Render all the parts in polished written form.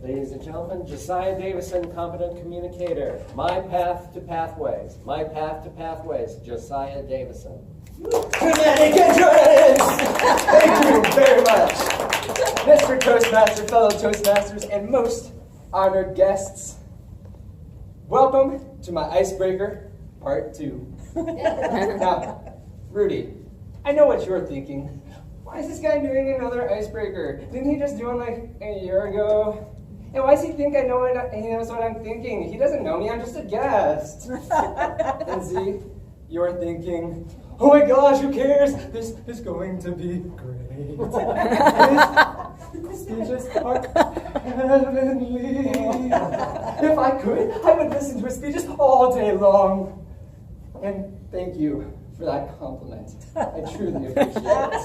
Ladies and gentlemen, Josiah Davisson, competent communicator. My path to pathways. My path to pathways. Josiah Davisson. Connecticut! Thank you very much. Mr. Toastmaster, fellow Toastmasters, and most honored guests. Welcome to my icebreaker, part 2. Now, Rudy, I know what you're thinking. Why is this guy doing another icebreaker? Didn't he just do one like a year ago? And why does he think he knows what I'm thinking? He doesn't know me, I'm just a guest. And Z, you're thinking, oh my gosh, who cares? This is going to be great. These speeches are heavenly. If I could, I would listen to his speeches all day long. And thank you for that compliment. I truly appreciate it.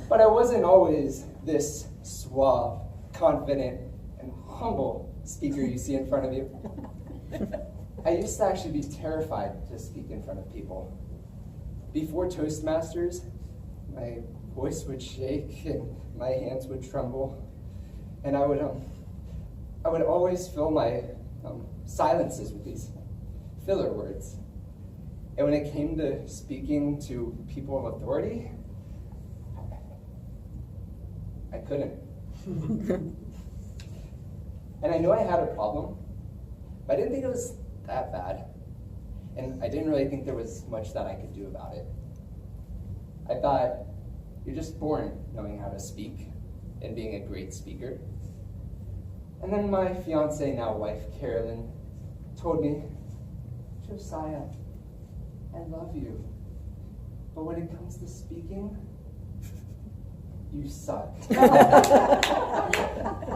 But I wasn't always this suave, confident, and humble speaker you see in front of you. I used to actually be terrified to speak in front of people. Before Toastmasters, my voice would shake and my hands would tremble, and I would always fill my silences with these filler words. And when it came to speaking to people of authority, I couldn't. And I knew I had a problem, but I didn't think it was that bad. And I didn't really think there was much that I could do about it. I thought, you're just born knowing how to speak and being a great speaker. And then my fiance, now wife, Carolyn, told me, Josiah, I love you, but when it comes to speaking, you suck.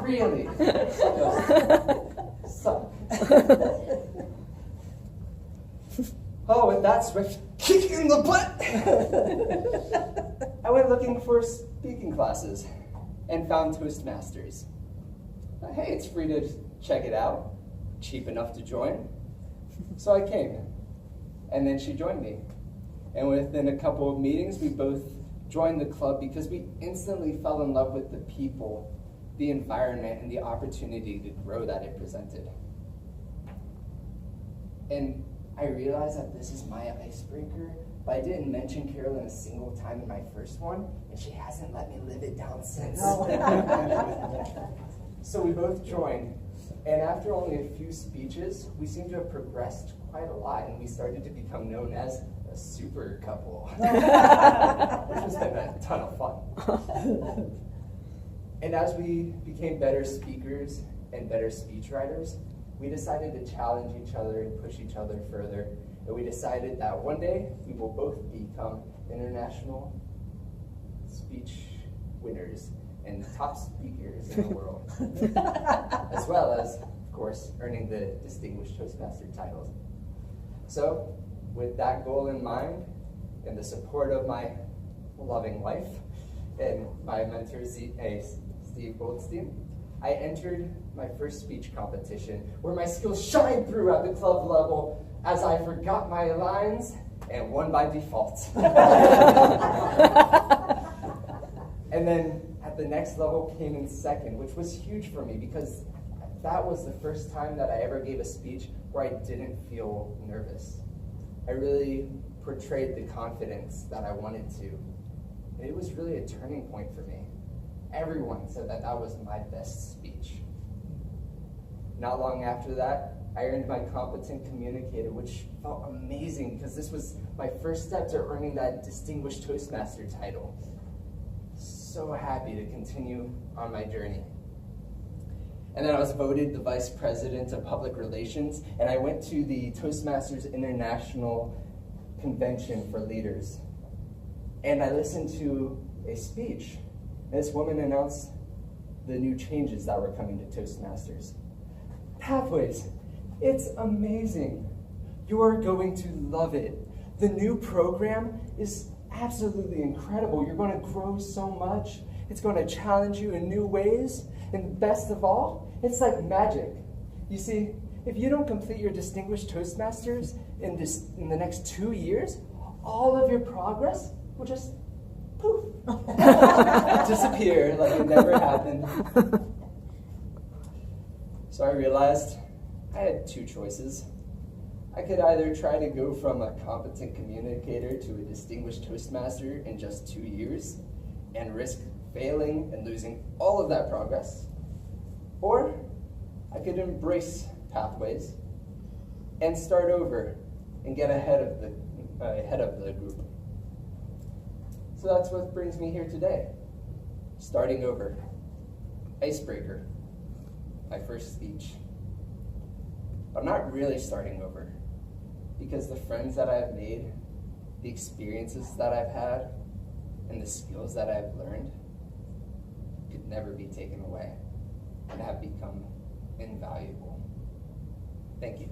Really? Suck. Oh, with that swift kick in the butt, I went looking for speaking classes and found Toastmasters. Hey, it's free to check it out, cheap enough to join. So I came, and then she joined me. And within a couple of meetings, we both joined the club because we instantly fell in love with the people, the environment, and the opportunity to grow that it presented. And I realized that this is my icebreaker, but I didn't mention Carolyn a single time in my first one, and she hasn't let me live it down since. So we both joined, and after only a few speeches, we seemed to have progressed quite a lot, and we started to become known as a super couple, which has been a ton of fun. And as we became better speakers and better speechwriters, we decided to challenge each other and push each other further. And we decided that one day we will both become international speech winners and top speakers in the world, as well as, of course, earning the Distinguished Toastmaster titles. So, with that goal in mind, and the support of my loving wife and my mentor, Steve Goldstein, I entered my first speech competition where my skills shined through at the club level as I forgot my lines and won by default. And then at the next level came in second, which was huge for me because that was the first time that I ever gave a speech where I didn't feel nervous. I really portrayed the confidence that I wanted to. And it was really a turning point for me. Everyone said that that was my best speech. Not long after that, I earned my competent communicator, which felt amazing because this was my first step to earning that Distinguished Toastmaster title. So happy to continue on my journey. And then I was voted the Vice President of Public Relations, and I went to the Toastmasters International Convention for Leaders. And I listened to a speech. This woman announced the new changes that were coming to Toastmasters. Pathways, it's amazing. You're going to love it. The new program is absolutely incredible. You're going to grow so much. It's going to challenge you in new ways. And best of all, it's like magic. You see, if you don't complete your Distinguished Toastmasters in the next 2 years, all of your progress will just poof, disappear like it never happened. So I realized I had two choices. I could either try to go from a competent communicator to a distinguished Toastmaster in just 2 years and risk failing and losing all of that progress, or I could embrace pathways and start over and get ahead of the group. So that's what brings me here today. Starting over. Icebreaker. My first speech. I'm not really starting over, because the friends that I've made, the experiences that I've had, and the skills that I've learned could never be taken away and have become invaluable. Thank you.